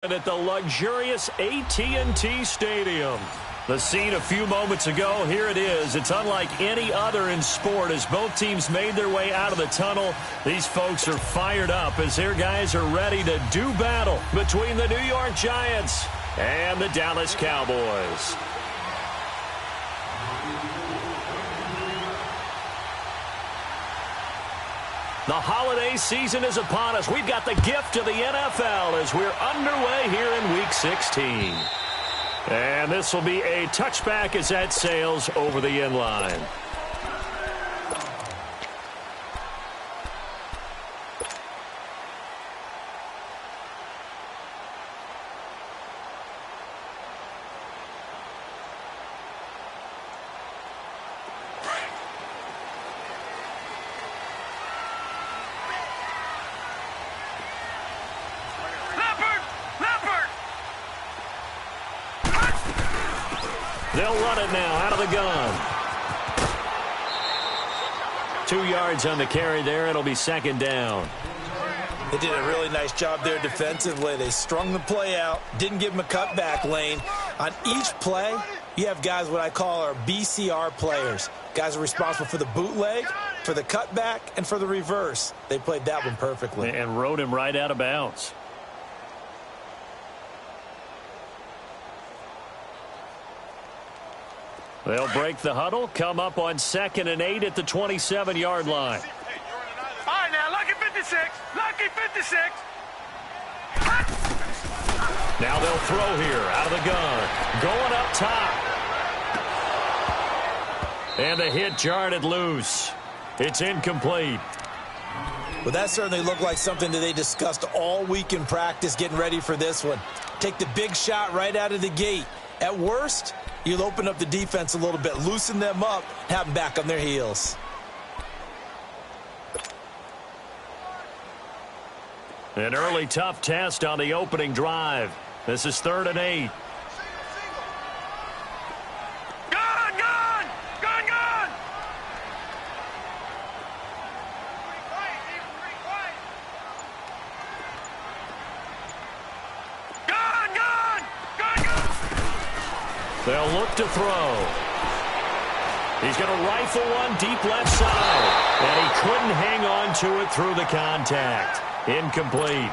At the luxurious AT&T Stadium. The scene a few moments ago, here it is. It's unlike any other in sport as both teams made their way out of the tunnel. These folks are fired up as their guys are ready to do battle between the New York Giants and the Dallas Cowboys. The holiday season is upon us. We've got the gift of the NFL as we're underway here in Week 16. And this will be a touchback as that sails over the end line. They'll run it now out of the gun. 2 yards on the carry there. It'll be second down. They did a really nice job there defensively. They strung the play out, didn't give him a cutback lane. On each play, you have guys what I call our BCR players. Guys are responsible for the bootleg, for the cutback, and for the reverse. They played that one perfectly. And rode him right out of bounds. They'll break the huddle, come up on 2nd and 8 at the 27-yard line. All right, now, lucky 56. Lucky 56. Now they'll throw here out of the gun. Going up top. And the hit jarred it loose. It's incomplete. Well, that certainly looked like something that they discussed all week in practice getting ready for this one. Take the big shot right out of the gate. At worst, you'll open up the defense a little bit, loosen them up, have them back on their heels. An early tough test on the opening drive. This is 3rd and 8. Gun, gun! Gun, gun! Gun, gun! Gun, gun! They'll look to throw. He's going to rifle one deep left side. And he couldn't hang on to it through the contact. Incomplete.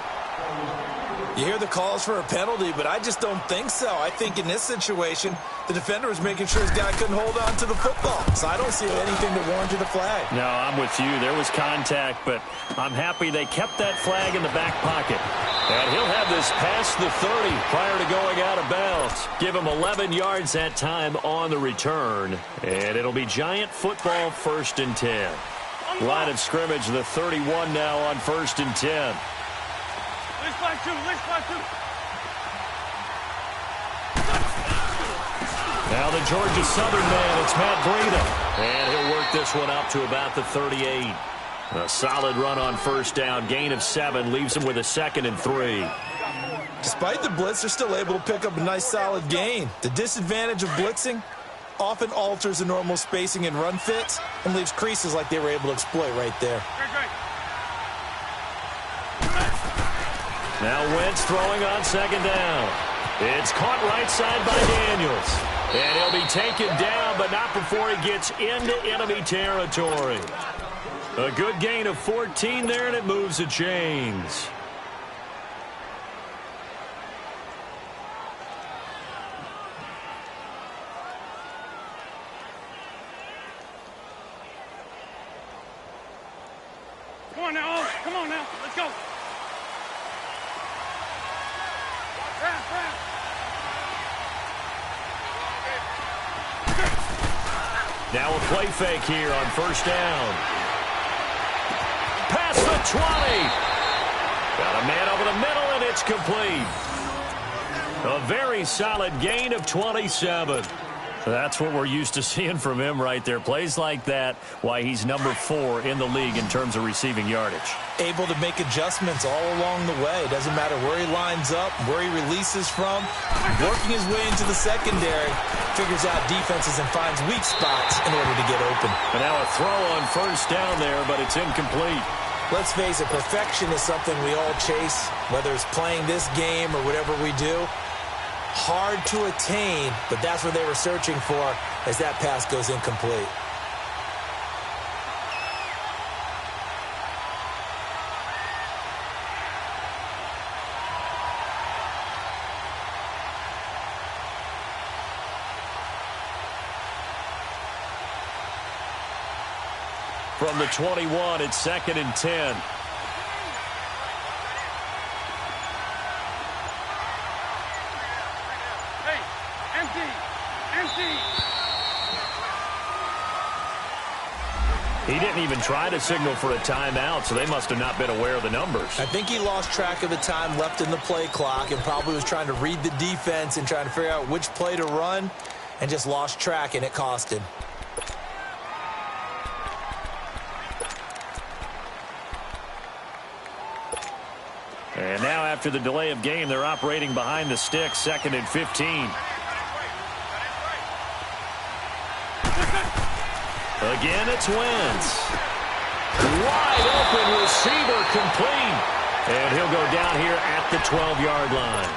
You hear the calls for a penalty, but I just don't think so. I think in this situation, the defender was making sure his guy couldn't hold on to the football. So I don't see anything that warranted a flag. No, I'm with you. There was contact, but I'm happy they kept that flag in the back pocket. And he'll have this past the 30 prior to going out of bounds. Give him 11 yards that time on the return. And it'll be Giant football 1st and 10. Line of scrimmage, the 31 now on 1st and 10. Now the Georgia Southern man, it's Matt Breida. And he'll work this one out to about the 38. A solid run on 1st down. Gain of 7 leaves him with a 2nd and 3. Despite the blitz, they're still able to pick up a nice solid gain. The disadvantage of blitzing often alters the normal spacing and run fits and leaves creases like they were able to exploit right there. Now Wentz throwing on 2nd down. It's caught right side by Daniels. And he'll be taken down, but not before he gets into enemy territory. A good gain of 14 there, and it moves the chains. Come on now, come on now, let's go. Now a play fake here on 1st down. Past the 20. Got a man over the middle, and it's complete. A very solid gain of 27. That's what we're used to seeing from him right there. Plays like that, why he's number 4 in the league in terms of receiving yardage. Able to make adjustments all along the way. Doesn't matter where he lines up, where he releases from. Working his way into the secondary, figures out defenses and finds weak spots in order to get open. And now a throw on 1st down there, but it's incomplete. Let's face it, perfection is something we all chase, whether it's playing this game or whatever we do. Hard to attain, but that's what they were searching for as that pass goes incomplete. From the 21, it's 2nd and 10. Hey, empty. He didn't even try to signal for a timeout, so they must have not been aware of the numbers. I think he lost track of the time left in the play clock and probably was trying to read the defense and trying to figure out which play to run and just lost track, and it cost him. And now after the delay of game, they're operating behind the sticks, 2nd and 15. Again, it's Wentz. Wide open receiver complete. And he'll go down here at the 12-yard line.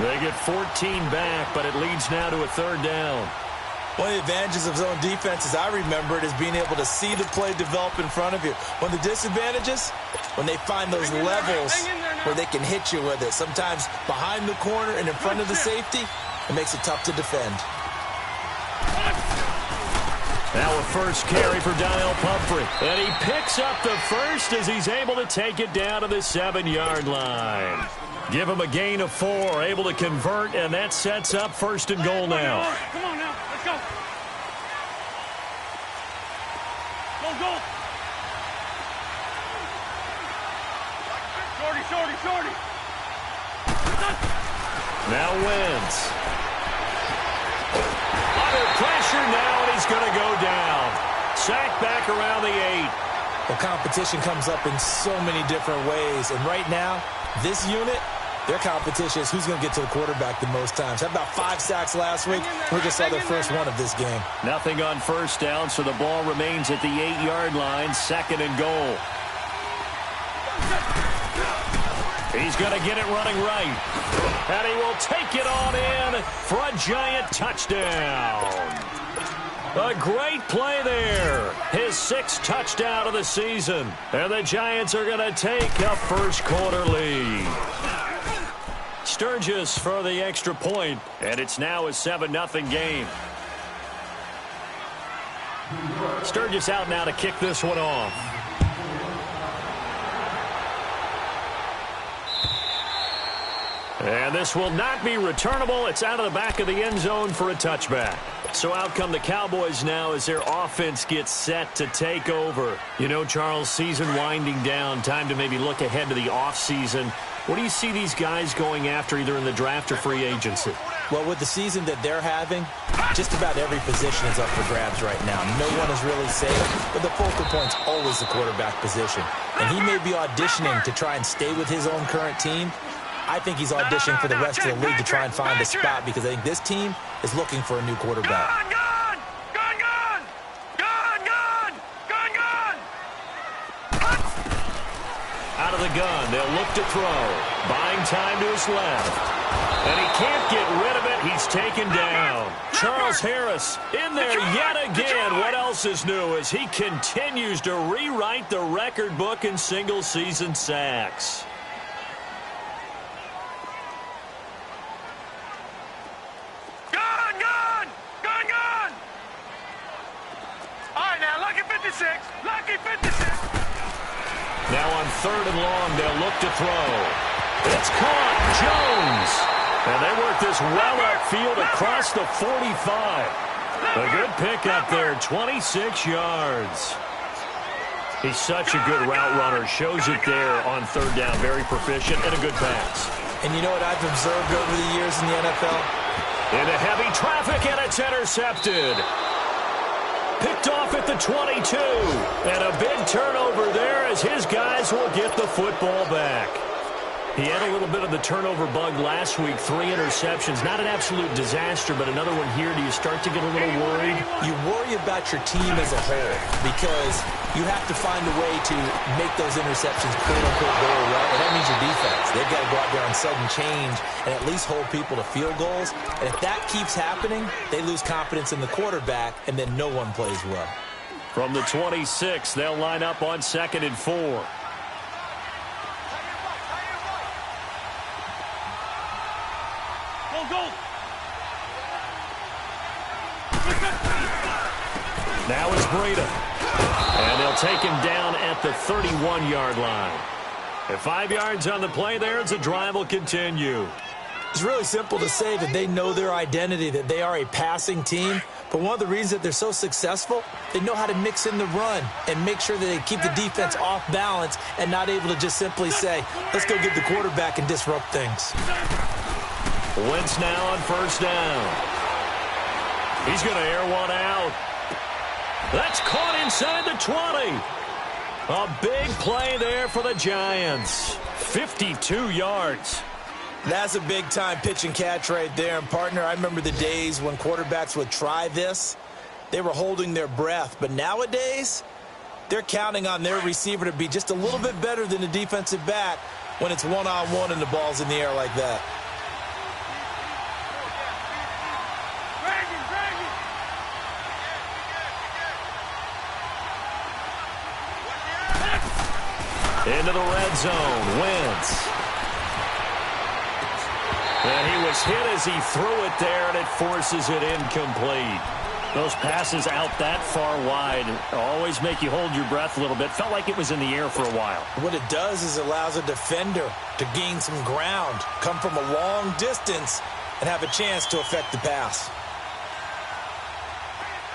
They get 14 back, but it leads now to a 3rd down. One of the advantages of zone defense, as I remember it, is being able to see the play develop in front of you. One of the disadvantages, when they find those levels where they can hit you with it. Sometimes behind the corner and in front of the safety, it makes it tough to defend. Now a first carry for Donnell Pumphrey. And he picks up the first as he's able to take it down to the 7-yard line. Give him a gain of 4, able to convert, and that sets up 1st and goal now. Come on now, let's go. Go. Shorty. Now Wentz. Under pressure now, and he's going to go down. Sacked back around the 8. Well, competition comes up in so many different ways, and right now, this unit, their competition is who's going to get to the quarterback the most times. How about 5 sacks last week? We just saw their first one of this game. Nothing on first down, so the ball remains at the 8-yard line, 2nd and goal. He's going to get it running right. And he will take it on in for a giant touchdown. A great play there. His 6th touchdown of the season. And the Giants are going to take a first-quarter lead. Sturgis for the extra point, and it's now a 7-0 game. Sturgis out now to kick this one off. And this will not be returnable. It's out of the back of the end zone for a touchback. So out come the Cowboys now as their offense gets set to take over. You know, Charles, season winding down, time to maybe look ahead to the offseason. What do you see these guys going after either in the draft or free agency? Well, with the season that they're having, just about every position is up for grabs right now. No one is really safe, but the focal point's always the quarterback position. And he may be auditioning to try and stay with his own current team. I think he's auditioning for the rest of the league to try and find a spot because I think this team is looking for a new quarterback. Out of the gun, they'll look to throw. Buying time to his left. And he can't get rid of it. He's taken down. Charles Harris in there yet again. What else is new as he continues to rewrite the record book in single-season sacks. Lucky 56. Now on 3rd and long, they'll look to throw. It's caught. Jones. And they work this well upfield across the 45. A good pickup there, 26 yards. He's such a good route runner. Shows it there on 3rd down. Very proficient and a good pass. And you know what I've observed over the years in the NFL? Into heavy traffic, and it's intercepted. Picked off at the 22. And a big turnover there as his guys will get the football back. He had a little bit of the turnover bug last week, 3 interceptions. Not an absolute disaster, but another one here. Do you start to get a little worried? You worry about your team as a whole because you have to find a way to make those interceptions quote-unquote go away, and that means your defense. They've got to go out there on sudden change and at least hold people to field goals. And if that keeps happening, they lose confidence in the quarterback, and then no one plays well. From the 26, they'll line up on 2nd and 4. Now is Breida. And they'll take him down at the 31-yard line. At 5 yards on the play there, the drive will continue. It's really simple to say that they know their identity, that they are a passing team. But one of the reasons that they're so successful, they know how to mix in the run and make sure that they keep the defense off balance and not able to just simply say, let's go get the quarterback and disrupt things. Wentz now on 1st down. He's going to air one out. That's caught inside the 20. A big play there for the Giants. 52 yards. That's a big-time pitch and catch right there. And, partner, I remember the days when quarterbacks would try this. They were holding their breath. But nowadays, they're counting on their receiver to be just a little bit better than the defensive back when it's one-on-one and the ball's in the air like that. Into the red zone, Wentz. And he was hit as he threw it there, and it forces it incomplete. Those passes out that far wide always make you hold your breath a little bit. Felt like it was in the air for a while. What it does is it allows a defender to gain some ground, come from a long distance, and have a chance to affect the pass.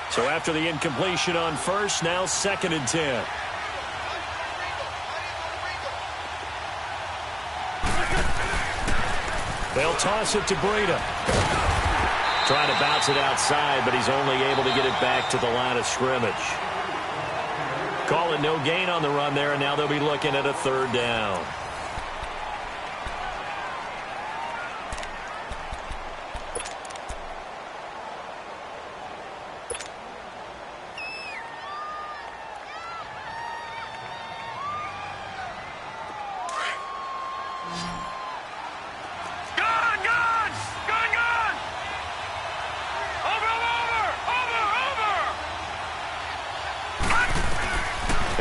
So after the incompletion on 1st, now 2nd and 10. They'll toss it to Breida. Trying to bounce it outside, but he's only able to get it back to the line of scrimmage. Call it no gain on the run there, and now they'll be looking at a 3rd down.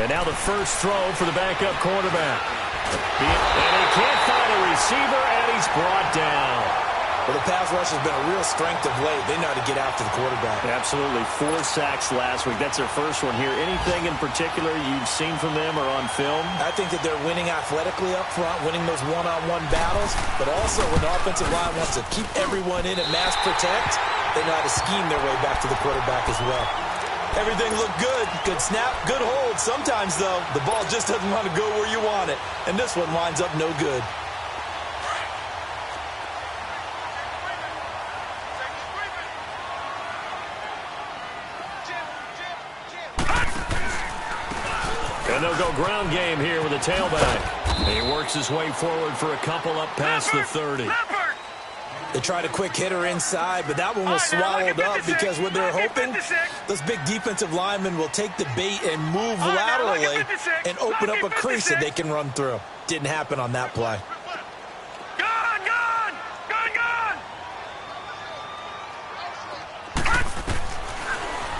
And now the first throw for the backup quarterback. And he can't find a receiver, and he's brought down. Well, the pass rush has been a real strength of late. They know how to get after the quarterback. Absolutely. 4 sacks last week. That's their first one here. Anything in particular you've seen from them or on film? I think that they're winning athletically up front, winning those one-on-one battles, but also when the offensive line wants to keep everyone in and mass protect, they know how to scheme their way back to the quarterback as well. Everything looked good. Good snap, good hold. Sometimes, though, the ball just doesn't want to go where you want it. And this one winds up no good. And they'll go ground game here with a tailback. And he works his way forward for a couple up past the 30. They tried a quick hitter inside, but that one was swallowed up because what they're hoping, those big defensive linemen will take the bait and move laterally and open up a crease that they can run through. Didn't happen on that play.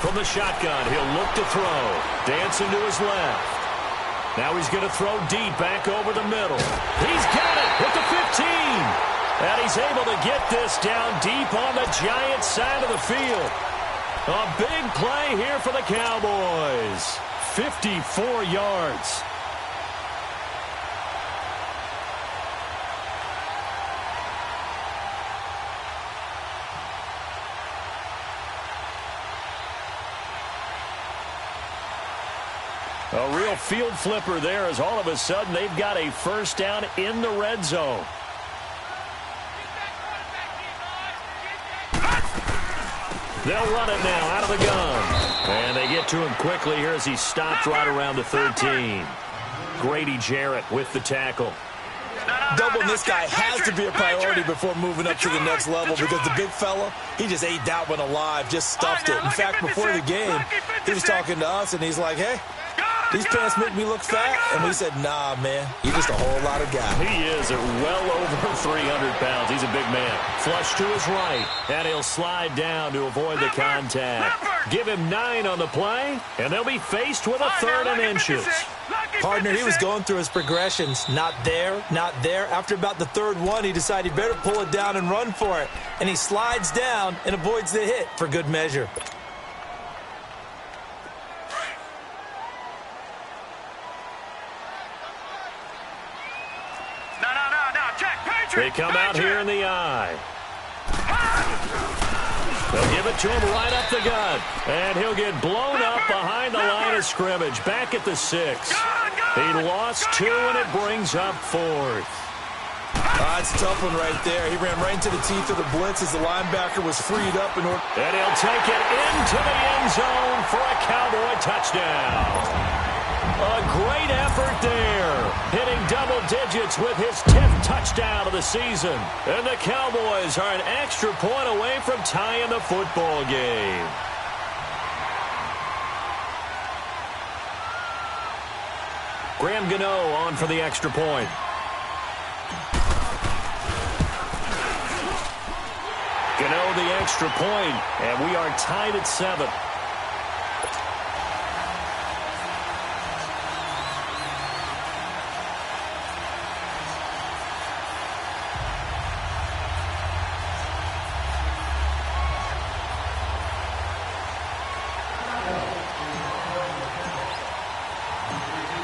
From the shotgun, he'll look to throw. Dancing to his left. Now he's going to throw deep back over the middle. He's got it with the 15. And he's able to get this down deep on the Giants side of the field. A big play here for the Cowboys. 54 yards. A real field flipper there as all of a sudden they've got a first down in the red zone. They'll run it now out of the gun. And they get to him quickly here as he stopped right around the 13. Grady Jarrett with the tackle. Doubling this guy has to be a priority before moving up to the next level because the big fella, he just ate that one alive, just stuffed it. In fact, before the game, he was talking to us, and he's like, hey, these pants make me look fat. And we said, nah, man, you're just a whole lot of guy. He is at well over 300 pounds. He's a big man. Flush to his right, and he'll slide down to avoid the contact. Give him 9 on the play, and they'll be faced with a 3rd and inches. Partner, he was going through his progressions. Not there, not there. After about the 3rd one, he decided he better pull it down and run for it. And he slides down and avoids the hit for good measure. They come out here in the eye. They'll give it to him right up the gut. And he'll get blown up behind the line of scrimmage. Back at the 6. He lost 2, and it brings up 4th. That's a tough one right there. He ran right into the teeth of the blitz as the linebacker was freed up in order. And he'll take it into the end zone for a Cowboy touchdown. A great effort there, hitting double digits with his 10th touchdown of the season. And the Cowboys are an extra point away from tying the football game. Graham Gano on for the extra point. Gano the extra point, and we are tied at 7.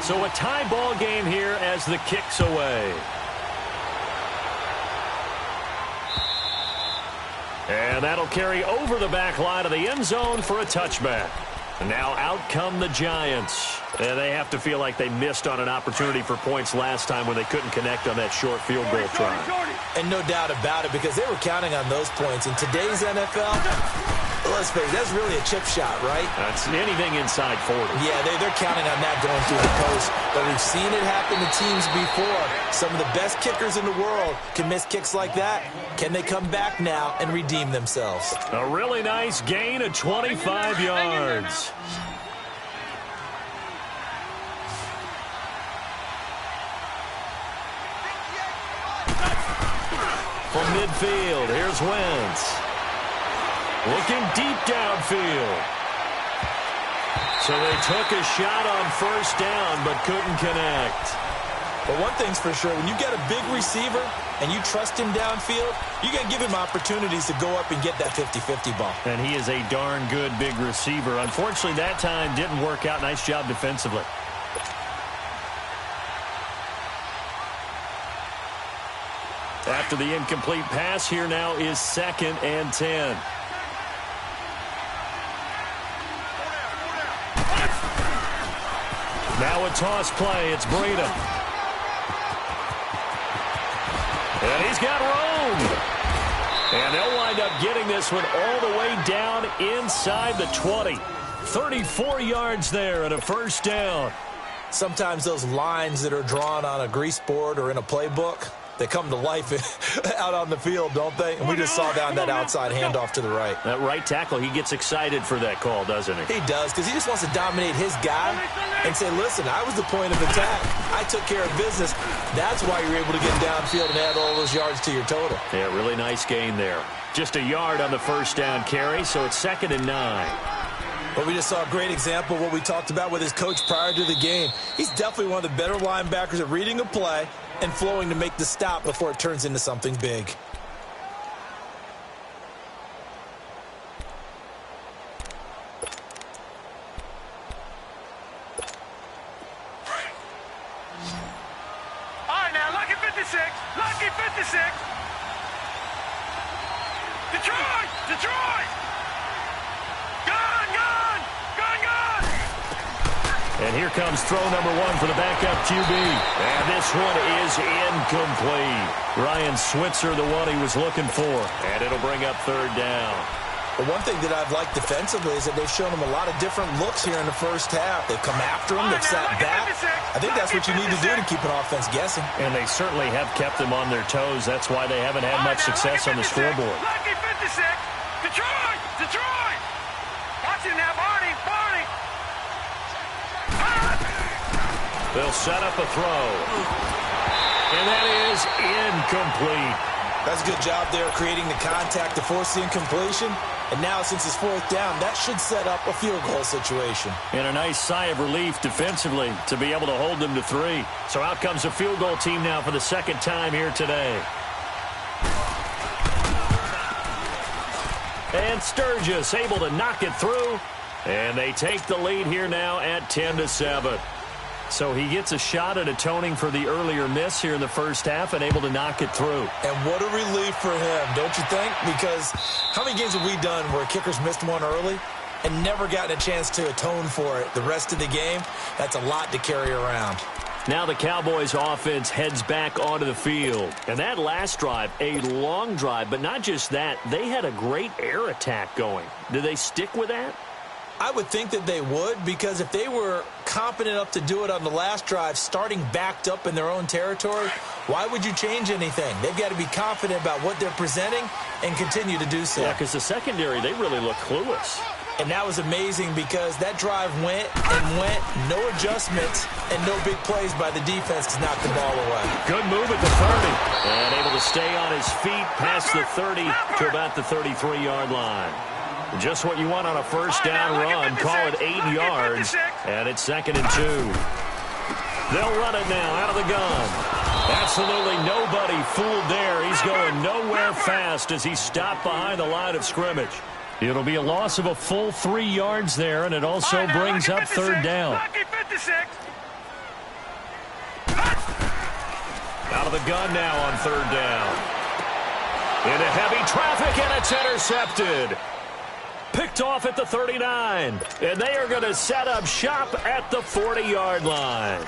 So a tie ball game here as the kick's away. And that'll carry over the back line of the end zone for a touchback. And now out come the Giants. And they have to feel like they missed on an opportunity for points last time when they couldn't connect on that short field goal try. And no doubt about it, because they were counting on those points. In today's NFL, let's face it, that's really a chip shot, right? That's anything inside 40. Yeah, they're counting on that going through the post. But we've seen it happen to teams before. Some of the best kickers in the world can miss kicks like that. Can they come back now and redeem themselves? A really nice gain of 25 yards. From midfield, here's Wentz. Looking deep downfield. So they took a shot on first down, but couldn't connect. But one thing's for sure, when you get a big receiver and you trust him downfield, you got to give him opportunities to go up and get that 50-50 ball. And he is a darn good big receiver. Unfortunately, that time didn't work out. Nice job defensively. After the incomplete pass, here now is 2nd and 10. Now a toss play. It's Breda. And he's got room. And they'll wind up getting this one all the way down inside the 20. 34 yards there and a first down. Sometimes those lines that are drawn on a grease board or in a playbook, they come to life out on the field, don't they? And we just saw down that outside handoff to the right. That right tackle, he gets excited for that call, doesn't he? He does, because he just wants to dominate his guy and say, listen, I was the point of attack. I took care of business. That's why you're able to get downfield and add all those yards to your total. Yeah, really nice gain there. Just a yard on the first down carry, so it's 2nd and 9. But we just saw a great example of what we talked about with his coach prior to the game. He's definitely one of the better linebackers at reading a play and flowing to make the stop before it turns into something big. All right, now, lucky 56. Lucky 56. Detroit! Detroit! Gone, gone! Gone, gone! And here comes throw number 1 for the backup QB. And this one is incomplete. Ryan Switzer, the one he was looking for. And it'll bring up 3rd down. But one thing that I've liked defensively is that they've shown them a lot of different looks here in the first half. They've come after them. They've sat back. I think that's what you need to do to keep an offense guessing. And they certainly have kept them on their toes. That's why they haven't had much success on the scoreboard. Lucky 56. Detroit! Detroit! Watch it now, Barney! Barney! They'll set up a throw. And that is incomplete. That's a good job there creating the contact to force the incompletion. And now, since it's fourth down, that should set up a field goal situation. And a nice sigh of relief defensively to be able to hold them to 3. So out comes a field goal team now for the second time here today. And Sturgis able to knock it through. And they take the lead here now at 10-7. So he gets a shot at atoning for the earlier miss here in the first half and able to knock it through. And what a relief for him, don't you think? Because how many games have we done where kickers missed one early and never gotten a chance to atone for it the rest of the game? That's a lot to carry around. Now the Cowboys offense heads back onto the field. And that last drive, a long drive, but not just that, they had a great air attack going. Do they stick with that? I would think that they would, because if they were competent enough to do it on the last drive, starting backed up in their own territory, why would you change anything? They've got to be confident about what they're presenting and continue to do so. Yeah, because the secondary, they really look clueless. And that was amazing because that drive went and went, no adjustments, and no big plays by the defense to knock the ball away. Good move at the 30. And able to stay on his feet past the 30 to about the 33-yard line. Just what you want on a first down run. Call it 8 yards. And it's 2nd and 2. They'll run it now out of the gun. Absolutely nobody fooled there. He's going nowhere fast as he stopped behind the line of scrimmage. It'll be a loss of a full 3 yards there, and it also brings up 3rd down. Out of the gun now on 3rd down. Into heavy traffic, and it's intercepted. Picked off at the 39. And they are going to set up shop at the 40-yard line.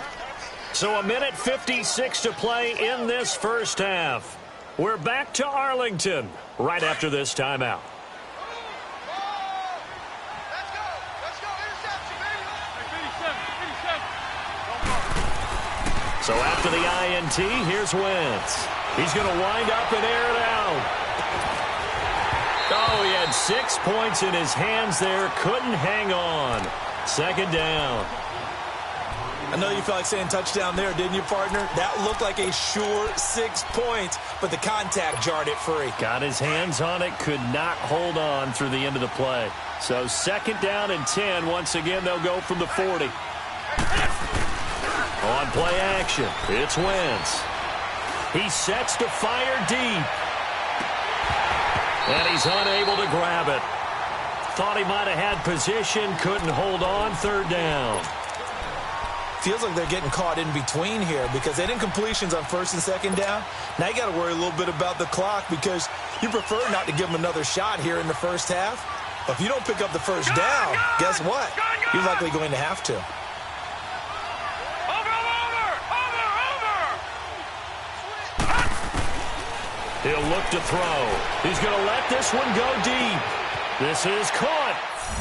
So a minute 56 to play in this first half. We're back to Arlington right after this timeout. So after the INT, here's Wentz. He's going to wind up and air it out. Oh, he had 6 points in his hands there. Couldn't hang on. 2nd down. I know you felt like saying touchdown there, didn't you, partner? That looked like a sure 6 points, but the contact jarred it free. Got his hands on it, could not hold on through the end of the play. So 2nd down and 10. Once again, they'll go from the 40. On play action, it's Wentz. He sets to fire deep. And he's unable to grab it. Thought he might have had position, couldn't hold on. 3rd down. Feels like they're getting caught in between here because they didn't completions on 1st and 2nd down. Now you got to worry a little bit about the clock because you prefer not to give them another shot here in the first half. But if you don't pick up the first down, guess what? You're likely going to have to. He'll look to throw. He's going to let this one go deep. This is caught.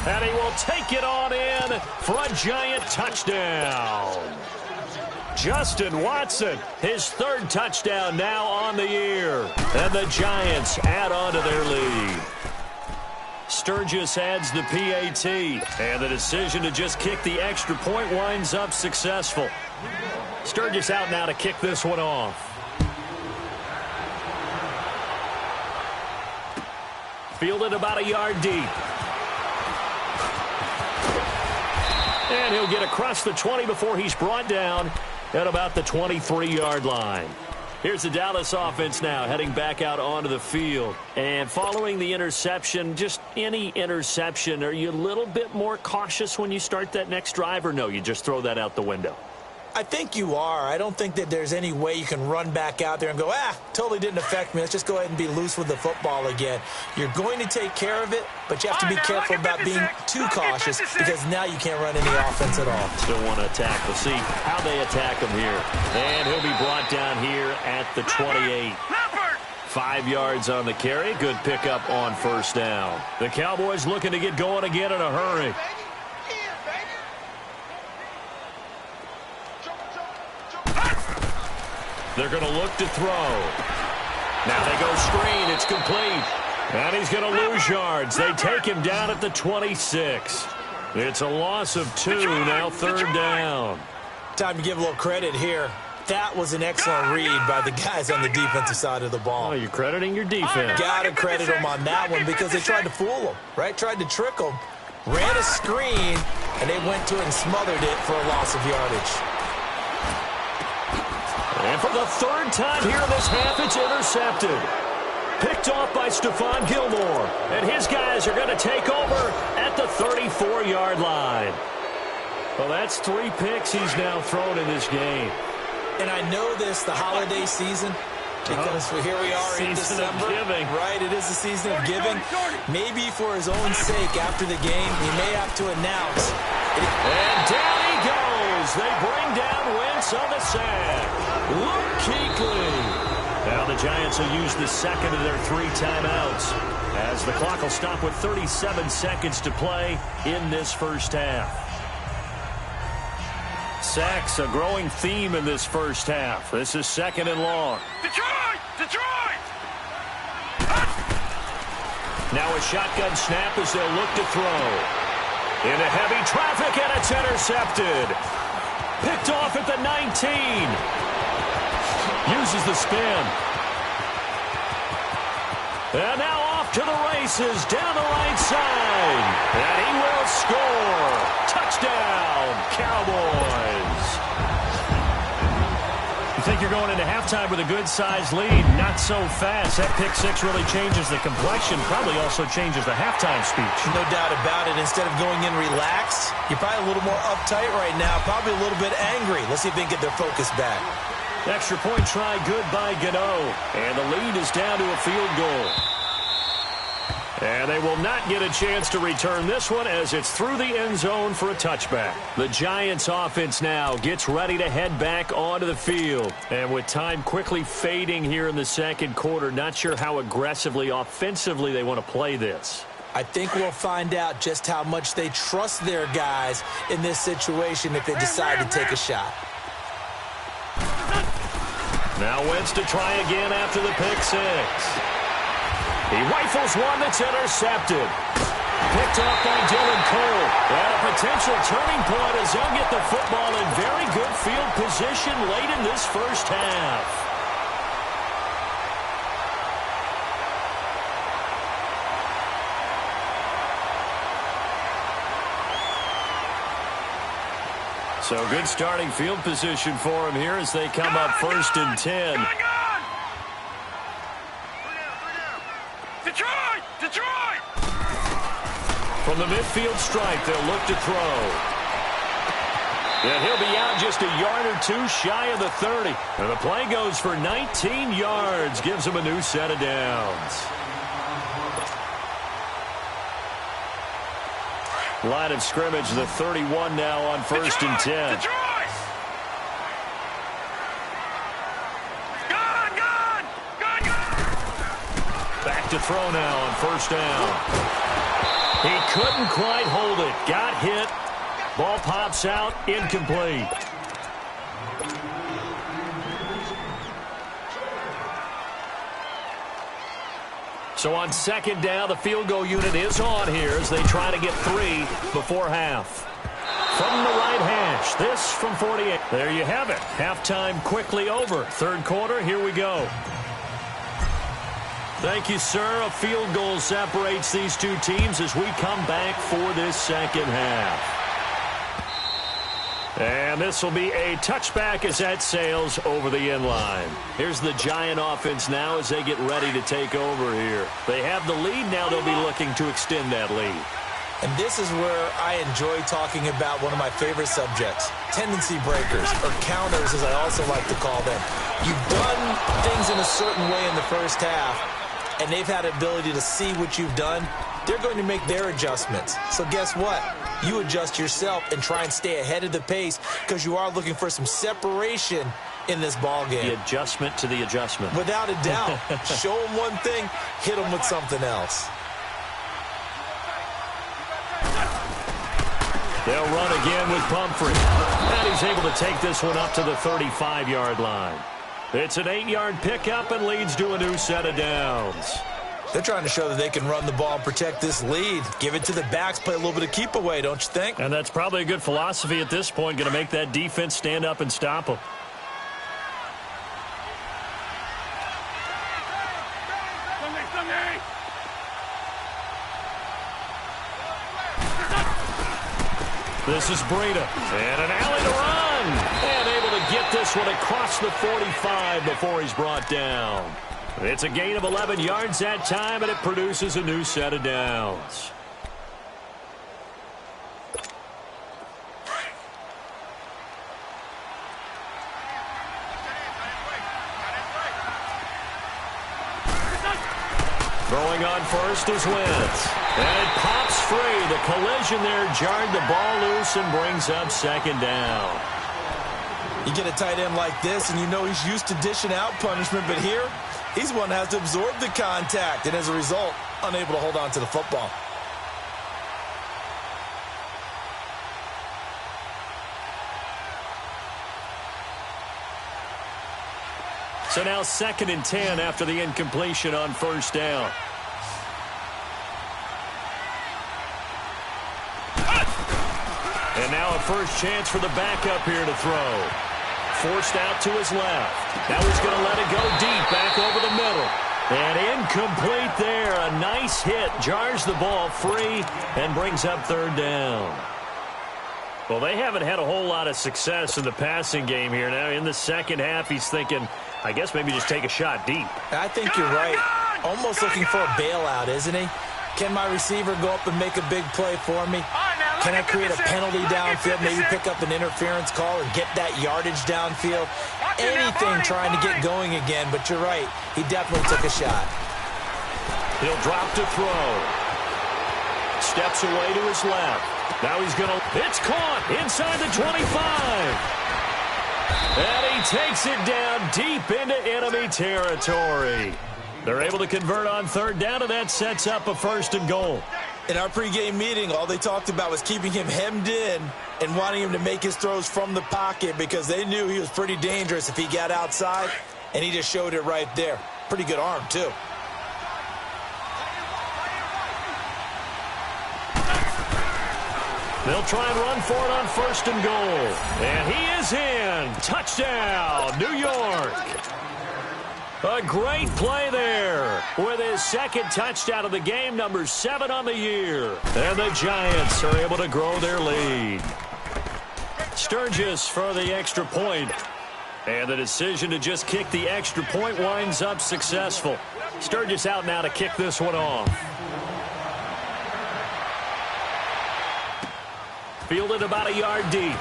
And he will take it on in for a giant touchdown. Justin Watson, his 3rd touchdown now on the year. And the Giants add on to their lead. Sturgis adds the PAT. And the decision to just kick the extra point winds up successful. Sturgis out now to kick this one off. Fielded about a yard deep. And he'll get across the 20 before he's brought down at about the 23-yard line. Here's the Dallas offense now heading back out onto the field. And following the interception, just any interception, are you a little bit more cautious when you start that next drive, or no, you just throw that out the window? I think you are. I don't think that there's any way you can run back out there and go, totally didn't affect me. Let's just go ahead and be loose with the football again. You're going to take care of it, but you have to be careful about being too cautious because now you can't run any offense at all. Still want to attack. We'll see how they attack him here. And he'll be brought down here at the 28. 5 yards on the carry. Good pickup on first down. The Cowboys looking to get going again in a hurry. They're going to look to throw. Now they go screen. It's complete. And he's going to lose yards. They take him down at the 26. It's a loss of 2. Now third down. Time to give a little credit here. That was an excellent read by the guys on the defensive side of the ball. Oh, you're crediting your defense. Got to credit them on that one because they tried to fool them, right? Tried to trick them. Ran a screen, and they went to it and smothered it for a loss of yardage. And for the third time here in this half, it's intercepted. Picked off by Stephon Gilmore. And his guys are going to take over at the 34-yard line. Well, that's 3 picks he's now thrown in this game. And I know this, the holiday season, because here we are in December. Right, it is the season of giving. Maybe for his own sake after the game, he may have to announce. And down he goes. They bring down Wentz on the sack. Luke Kuechly. Now the Giants will use the second of their 3 timeouts as the clock will stop with 37 seconds to play in this first half. Sacks, a growing theme in this first half. This is second and long. Detroit! Detroit! Now a shotgun snap as they'll look to throw. Into heavy traffic, and it's intercepted. Picked off at the 19. Uses the spin. And now off to the races down the right side. And he will score. Touchdown, Cowboys. You think you're going into halftime with a good-sized lead. Not so fast. That pick six really changes the complexion. Probably also changes the halftime speech. No doubt about it. Instead of going in relaxed, you're probably a little more uptight right now. Probably a little bit angry. Let's see if they can get their focus back. Extra point try good by Gano. And the lead is down to a field goal. And they will not get a chance to return this one as it's through the end zone for a touchback. The Giants offense now gets ready to head back onto the field. And with time quickly fading here in the second quarter, not sure how aggressively, offensively they want to play this. I think we'll find out just how much they trust their guys in this situation if they decide to take a shot. Now Wentz to try again after the pick six. He rifles one that's intercepted. Picked off by Dylan Cole. And a potential turning point as they'll get the football in very good field position late in this first half. So good starting field position for him here as they come up first and 10. Detroit! Detroit! From the midfield stripe, they'll look to throw. And he'll be out just a yard or two shy of the 30. And the play goes for 19 yards. Gives him a new set of downs. Line of scrimmage, the 31 now on first and 10. Detroit! Back to throw now on first down. He couldn't quite hold it. Got hit. Ball pops out. Incomplete. So on second down, the field goal unit is on here as they try to get 3 before half. From the right hash, this from 48. There you have it. Halftime quickly over. Third quarter, here we go. Thank you, sir. A field goal separates these two teams as we come back for this second half. And this will be a touchback as that sails over the end line. Here's the Giant offense now as they get ready to take over here. They have the lead. Now they'll be looking to extend that lead. And this is where I enjoy talking about one of my favorite subjects, tendency breakers, or counters as I also like to call them. You've done things in a certain way in the first half, and they've had the ability to see what you've done. They're going to make their adjustments. So guess what? You adjust yourself and try and stay ahead of the pace because you are looking for some separation in this ball game. The adjustment to the adjustment. Without a doubt. Show them one thing, hit them with something else. They'll run again with Pumphrey. And he's able to take this one up to the 35-yard line. It's an 8-yard pickup and leads to a new set of downs. They're trying to show that they can run the ball and protect this lead. Give it to the backs, play a little bit of keep away, don't you think? And that's probably a good philosophy at this point, going to make that defense stand up and stop them. This is Breida, and an alley to run. And able to get this one across the 45 before he's brought down. It's a gain of 11 yards that time, and it produces a new set of downs. Throwing on first is Wentz. And it pops free. The collision there jarred the ball loose and brings up second down. You get a tight end like this, and you know he's used to dishing out punishment, but here, he's one that has to absorb the contact, and as a result, unable to hold on to the football. So now 2nd and 10 after the incompletion on first down. And now a first chance for the backup here to throw. Forced out to his left. Now he's going to let it go deep back over the middle. And incomplete there. A nice hit. Jars the ball free and brings up 3rd down. Well, they haven't had a whole lot of success in the passing game here. Now in the second half, he's thinking, I guess maybe just take a shot deep. I think you're right. Almost looking for a bailout, isn't he? Can my receiver go up and make a big play for me? Can I create a penalty downfield, maybe pick up an interference call and get that yardage downfield? Anything trying to get going again, but you're right. He definitely took a shot. He'll drop to throw. Steps away to his left. Now he's going to... It's caught inside the 25. And he takes it down deep into enemy territory. They're able to convert on 3rd down, and that sets up a 1st and goal. In our pregame meeting, all they talked about was keeping him hemmed in and wanting him to make his throws from the pocket because they knew he was pretty dangerous if he got outside, and he just showed it right there. Pretty good arm, too. They'll try and run for it on 1st and goal. And he is in. Touchdown, New York. A great play there with his 2nd touchdown of the game, number 7 on the year. And the Giants are able to grow their lead. Sturgis for the extra point. And the decision to just kick the extra point winds up successful. Sturgis out now to kick this one off. Fielded about a yard deep.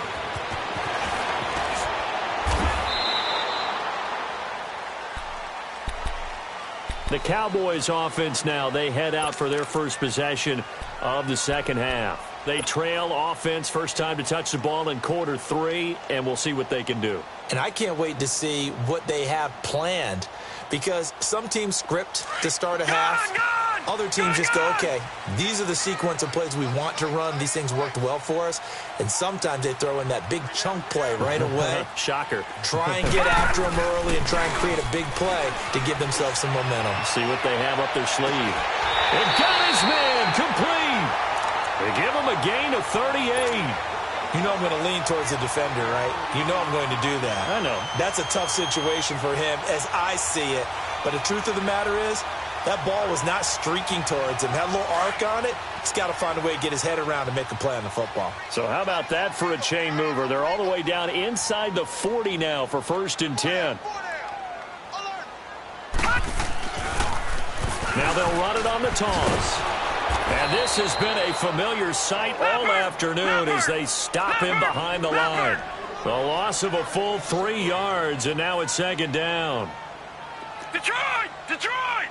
The Cowboys offense now, they head out for their first possession of the second half. They trail offense first time to touch the ball in quarter 3, and we'll see what they can do. And I can't wait to see what they have planned because some teams script to start a half. Other teams just go, okay, these are the sequence of plays we want to run. These things worked well for us. And sometimes they throw in that big chunk play right away. Shocker. Try and get after them early and try and create a big play to give themselves some momentum. See what they have up their sleeve. And got his man complete. They give him a gain of 38. You know I'm going to lean towards the defender, right? You know I'm going to do that. I know. That's a tough situation for him as I see it. But the truth of the matter is, that ball was not streaking towards him. Had a little arc on it. He's got to find a way to get his head around and make a play on the football. So how about that for a chain mover? They're all the way down inside the 40 now for 1st and 10. Now they'll run it on the toss. And this has been a familiar sight all afternoon as they stop him behind the line. The loss of a full 3 yards, and now it's 2nd down. Detroit! Detroit!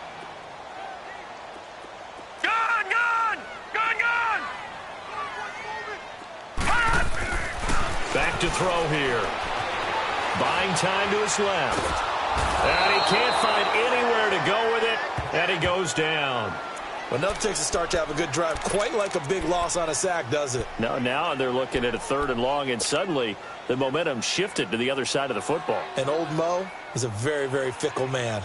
Gun! Gun! Gun! Gun! Back to throw here. Buying time to his left. And he can't find anywhere to go with it, and he goes down. Well, enough takes a start to have a good drive. Quite like a big loss on a sack, does it? No, now they're looking at a 3rd and long, and suddenly the momentum shifted to the other side of the football. And old Mo is a very, very fickle man.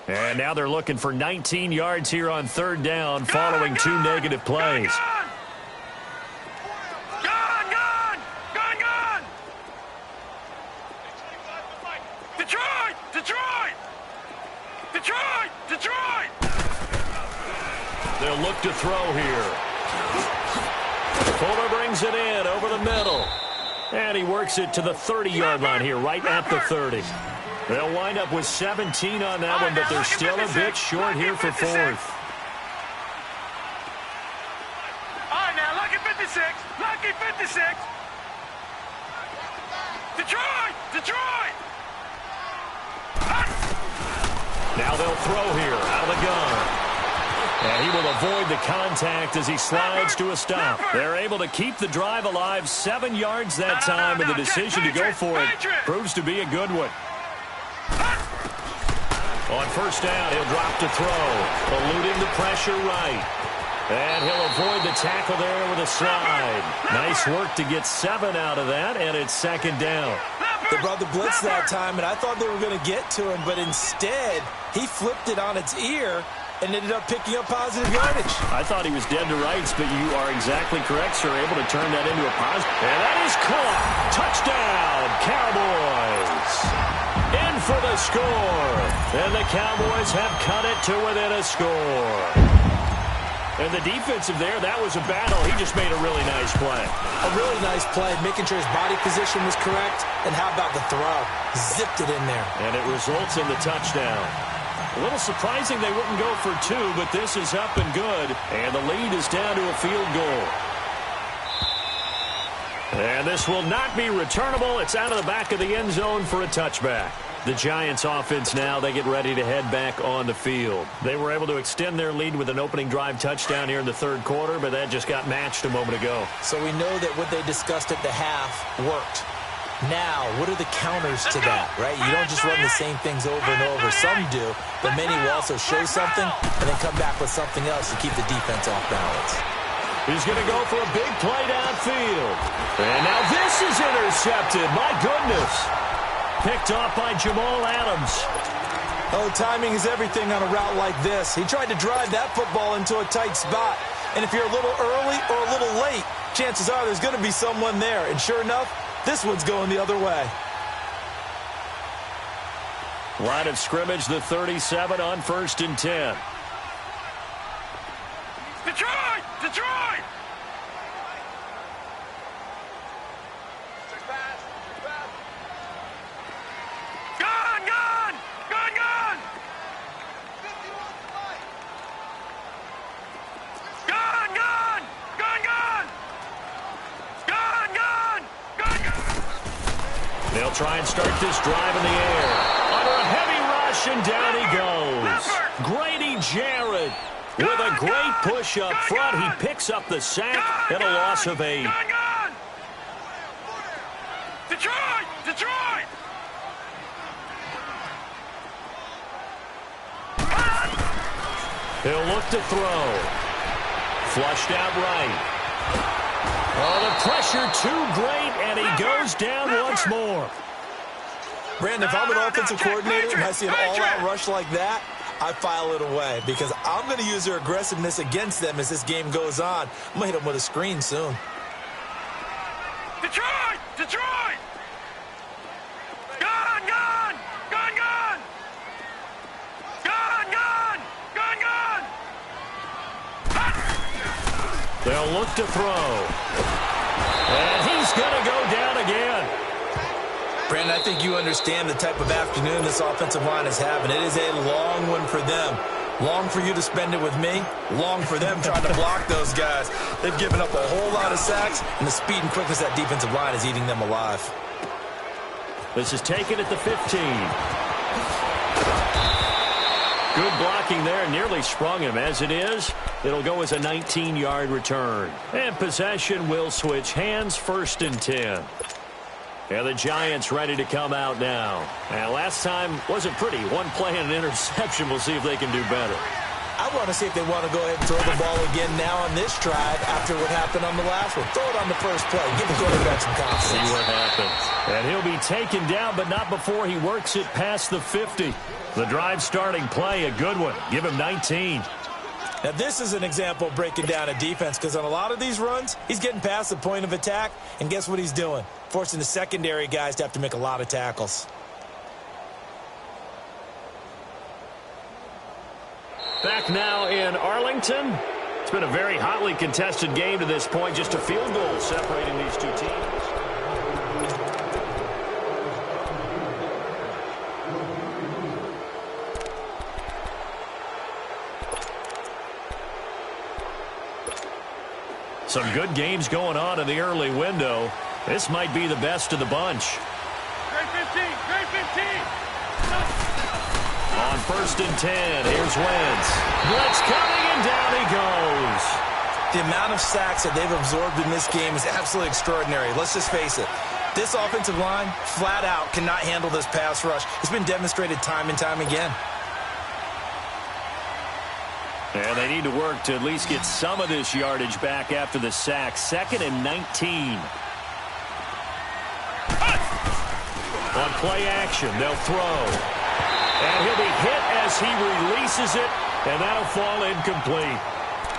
And now they're looking for 19 yards here on 3rd down following 2 negative plays. Detroit! Detroit! Detroit! Detroit! They'll look to throw here. Fuller brings it in over the middle. And he works it to the 30-yard line here, right at the 30. They'll wind up with 17 on that one, but they're still a bit short here for 4th. All right, now, lucky 56. Lucky 56. Detroit! Detroit! Now they'll throw here out of the gun. And he will avoid the contact as he slides to a stop. They're able to keep the drive alive 7 yards that time, and the decision to go for it proves to be a good one. On 1st down, he'll drop to throw, eluding the pressure right. And he'll avoid the tackle there with a slide. Nice work to get 7 out of that, and it's 2nd down. They brought the blitz that time, and I thought they were going to get to him, but instead, he flipped it on its ear and ended up picking up positive yardage. I thought he was dead to rights, but you are exactly correct, sir. Able to turn that into a positive. And that is caught. Touchdown, Cowboys. In for the score. And the Cowboys have cut it to within a score. And the defensive there, that was a battle. He just made a really nice play. A really nice play, making sure his body position was correct. And how about the throw? Zipped it in there. And it results in the touchdown. A little surprising they wouldn't go for 2, but this is up and good. And the lead is down to a field goal. And this will not be returnable. It's out of the back of the end zone for a touchback. The Giants offense now, they get ready to head back on the field. They were able to extend their lead with an opening drive touchdown here in the 3rd quarter, but that just got matched a moment ago. So we know that what they discussed at the half worked. Now, what are the counters to that, right? You don't just run the same things over and over. Some do, but many will also show something and then come back with something else to keep the defense off balance. He's going to go for a big play downfield. And now this is intercepted. My goodness. Picked off by Jamal Adams. Oh, timing is everything on a route like this. He tried to drive that football into a tight spot. And if you're a little early or a little late, chances are there's going to be someone there. And sure enough, this one's going the other way. Line of scrimmage, the 37 on 1st and 10. Detroit! Detroit! Gun! Gun! Gun! Gun! Gun! Gun! Gun! Gun! Gun! Gun! Gun! Gun! They'll try and start this drive in the air. Under a heavy rush, and down he goes. Grady Jarrett with a great push up front. He picks up the sack and a loss of 8. Detroit! Detroit! He'll look to throw. Flushed out right. Oh, the pressure too great, and he goes down once more. Brandon, if I'm an offensive coordinator and I see an all-out rush like that, I file it away because I'm going to use their aggressiveness against them as this game goes on. I'm going to hit them with a screen soon. Detroit! Detroit! Gun! Gun! Gun! Gun! Gun! Gun! Gun! Gun! They'll look to throw. And he's going to go down again. Brandon, I think you understand the type of afternoon this offensive line is having. It is a long one for them. Long for you to spend it with me. Long for them trying to block those guys. They've given up a whole lot of sacks, and the speed and quickness of that defensive line is eating them alive. This is taken at the 15. Good blocking there, nearly sprung him. As it is, it'll go as a 19-yard return. And possession will switch hands, 1st and 10. Yeah, the Giants ready to come out now. And last time wasn't pretty. One play and an interception. We'll see if they can do better. I want to see if they want to go ahead and throw the ball again now on this drive after what happened on the last one. Throw it on the first play. Give the quarterback some confidence. See what happens. And he'll be taken down, but not before he works it past the 50. The drive starting play, a good one. Give him 19. Now, this is an example of breaking down a defense because on a lot of these runs, he's getting past the point of attack, and guess what he's doing? Forcing the secondary guys to have to make a lot of tackles. Back now in Arlington. It's been a very hotly contested game to this point. Just a field goal separating these two teams. Some good games going on in the early window. This might be the best of the bunch. Great 15, great 15. On 1st and 10, here's Wentz. Blitz coming, and down he goes. The amount of sacks that they've absorbed in this game is absolutely extraordinary. Let's just face it. This offensive line, flat out, cannot handle this pass rush. It's been demonstrated time and time again. And they need to work to at least get some of this yardage back after the sack. 2nd and 19. On play action, they'll throw. And he'll be hit as he releases it, and that'll fall incomplete.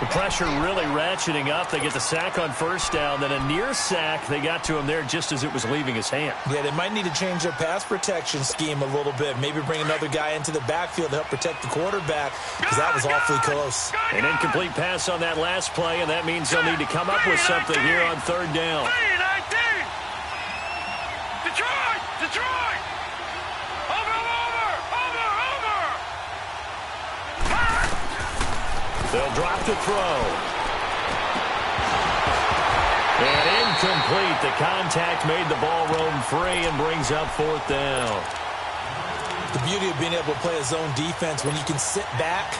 The pressure really ratcheting up. They get the sack on 1st down, then a near sack. They got to him there just as it was leaving his hand. Yeah, they might need to change their pass protection scheme a little bit. Maybe bring another guy into the backfield to help protect the quarterback, because that was awfully close. An incomplete pass on that last play, and that means they'll need to come up with something here on 3rd down. Detroit! Detroit! Over! They'll drop to throw. And incomplete. The contact made the ball roam free and brings up 4th down. The beauty of being able to play a zone defense, when you can sit back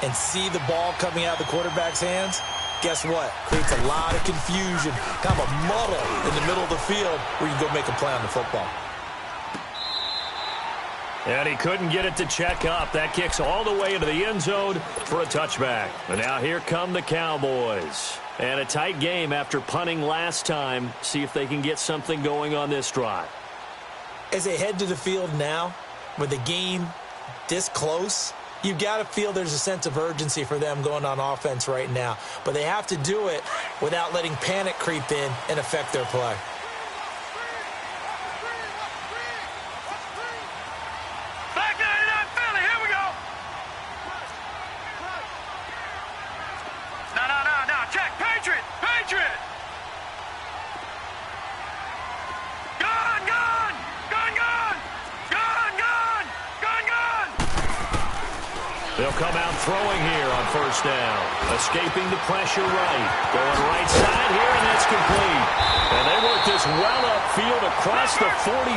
and see the ball coming out of the quarterback's hands, guess what? Creates a lot of confusion, kind of a muddle in the middle of the field where you can go make a play on the football. And he couldn't get it to check up. That kicks all the way into the end zone for a touchback. And now here come the Cowboys. And a tight game after punting last time. See if they can get something going on this drive. As they head to the field now, with the game this close, you've got to feel there's a sense of urgency for them going on offense right now. But they have to do it without letting panic creep in and affect their play. They'll come out throwing here on 1st down. Escaping the pressure right. Going right side here, and that's complete. And they work this well upfield across the 45.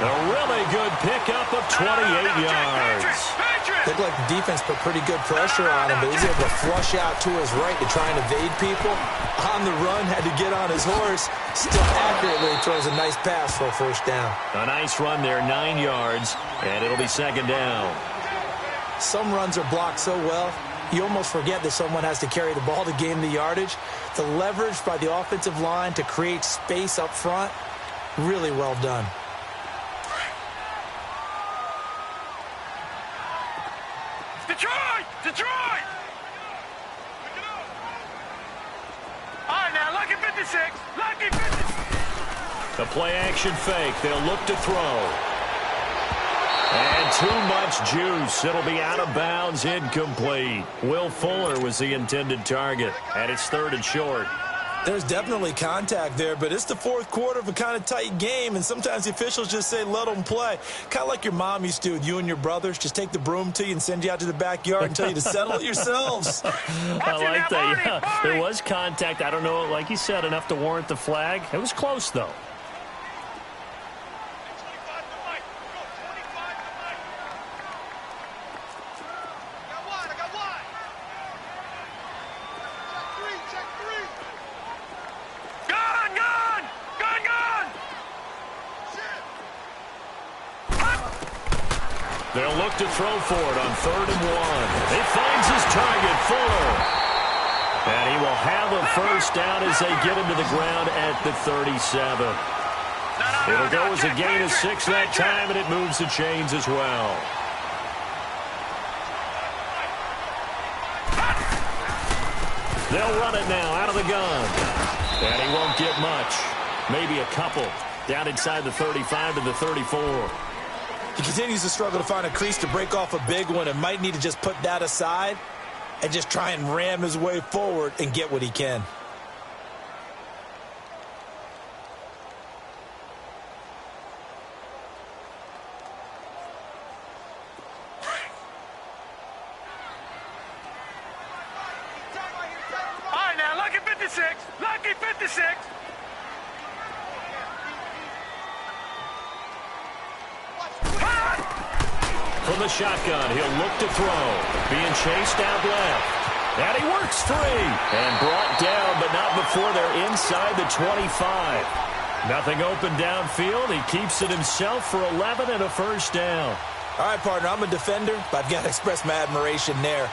A really good pickup of 28 yards. Looked like the defense put pretty good pressure on him, but he's able to flush out to his right to try and evade people. On the run, had to get on his horse. Still accurately throws a nice pass for a 1st down. A nice run there, 9 yards, and it'll be 2nd down. Some runs are blocked so well, you almost forget that someone has to carry the ball to gain the yardage. The leverage by the offensive line to create space up front, really well done. Detroit! Detroit! All right, now, lucky 56. Lucky 56. The play-action fake. They'll look to throw. And too much juice. It'll be out of bounds, incomplete. Will Fuller was the intended target, and it's 3rd and short. There's definitely contact there, but it's the 4th quarter of a kind of tight game, and sometimes the officials just say, let them play. Kind of like your mom used to with you and your brothers. Just take the broom to you and send you out to the backyard and tell you to settle it yourselves. I like that, yeah. There was contact. I don't know, like you said, enough to warrant the flag. It was close, though. They'll look to throw for it on 3rd and 1. He finds his target, Fuller. And he will have a first down as they get him to the ground at the 37. It'll go as a gain of 6 that time, and it moves the chains as well. They'll run it now out of the gun. And he won't get much. Maybe a couple. Down inside the 35 to the 34. He continues to struggle to find a crease to break off a big one and might need to just put that aside and just try and ram his way forward and get what he can. All right, now, lucky 56. Lucky 56. From the shotgun, he'll look to throw. Being chased out left. And he works free. And brought down, but not before they're inside the 25. Nothing open downfield. He keeps it himself for 11 and a first down. All right, partner, I'm a defender, but I've got to express my admiration there.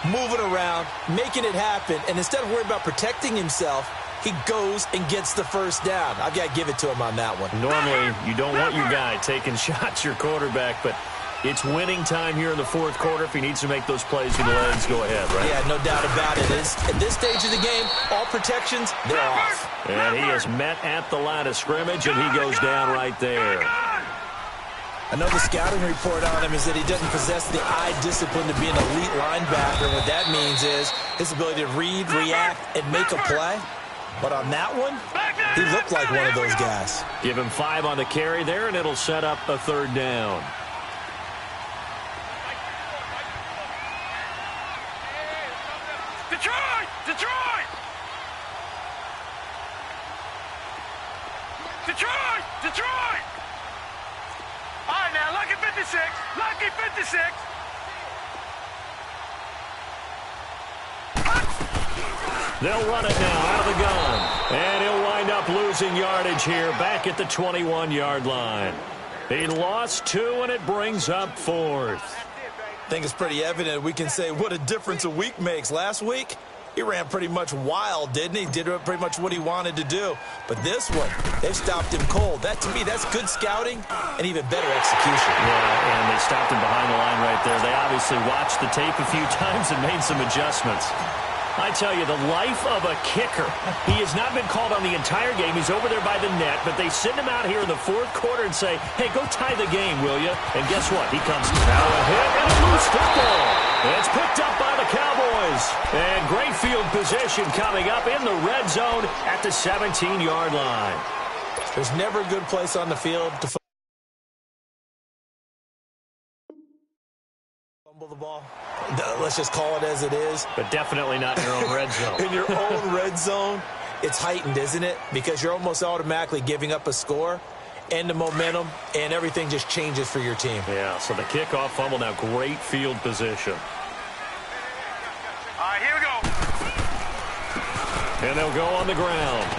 Moving around, making it happen, and instead of worrying about protecting himself, he goes and gets the first down. I've got to give it to him on that one. Normally, you don't want your guy taking shots, your quarterback, but it's winning time here in the 4th quarter. If he needs to make those plays with the legs, go ahead, right? Yeah, no doubt about it. At this stage of the game, all protections, they're off. And he is met at the line of scrimmage, and he goes down right there. Another scouting report on him is that he doesn't possess the eye discipline to be an elite linebacker. What that means is his ability to read, react, and make a play. But on that one, he looked like one of those guys. Give him 5 on the carry there, and it'll set up a 3rd down. Detroit! Detroit! Detroit! Detroit! All right, now, lucky 56. Lucky 56. They'll run it now out of the gun. And he'll wind up losing yardage here back at the 21-yard line. He lost 2, and it brings up 4th. I think it's pretty evident we can say what a difference a week makes. Last week, he ran pretty much wild, didn't he? Did pretty much what he wanted to do. But this one, they've stopped him cold. That, to me, that's good scouting and even better execution. Yeah, and they stopped him behind the line right there. They obviously watched the tape a few times and made some adjustments. I tell you, the life of a kicker. He has not been called on the entire game. He's over there by the net, but they send him out here in the 4th quarter and say, hey, go tie the game, will you? And guess what? He comes now a hit and a loose football. It's picked up by the Cowboys. And great field position coming up in the red zone at the 17-yard line. There's never a good place on the field to fumble the ball. Let's just call it as it is. But definitely not in your own red zone. In your own red zone, it's heightened, isn't it? Because you're almost automatically giving up a score and the momentum, and everything just changes for your team. Yeah, so the kickoff fumble now, great field position. All right, here we go. And they'll go on the ground.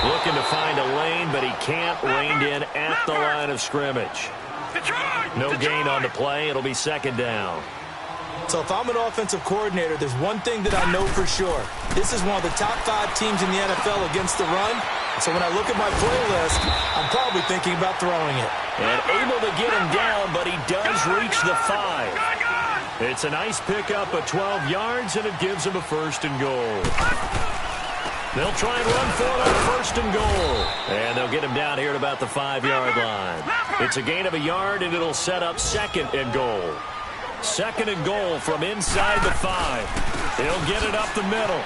Looking to find a lane, but he can't. Reined in at the line of scrimmage. Detroit! No Detroit! gain on the play. It'll be 2nd down. So if I'm an offensive coordinator, there's one thing that I know for sure. This is one of the top 5 teams in the NFL against the run. So when I look at my playlist, I'm probably thinking about throwing it. And able to get him down, but he does reach the 5. It's a nice pickup of 12 yards, and it gives him a 1st and goal. They'll try and run for it on 1st and goal. And they'll get him down here at about the 5-yard line. It's a gain of a yard, and it'll set up 2nd and goal. 2nd and goal from inside the 5. He'll get it up the middle.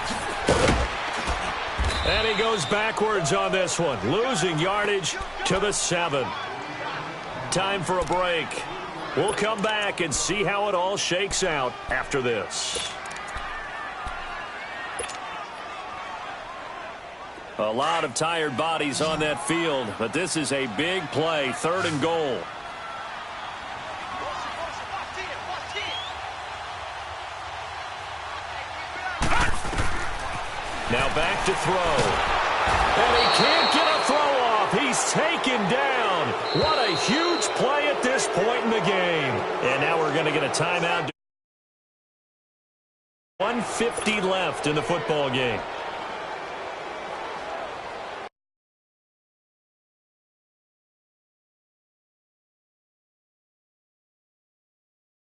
And he goes backwards on this one, losing yardage to the 7. Time for a break. We'll come back and see how it all shakes out after this. A lot of tired bodies on that field, but this is a big play, 3rd and goal. Now back to throw. And he can't get a throw off. He's is taken down. What a huge play at this point in the game. And now we're going to get a timeout. 1:50 left in the football game.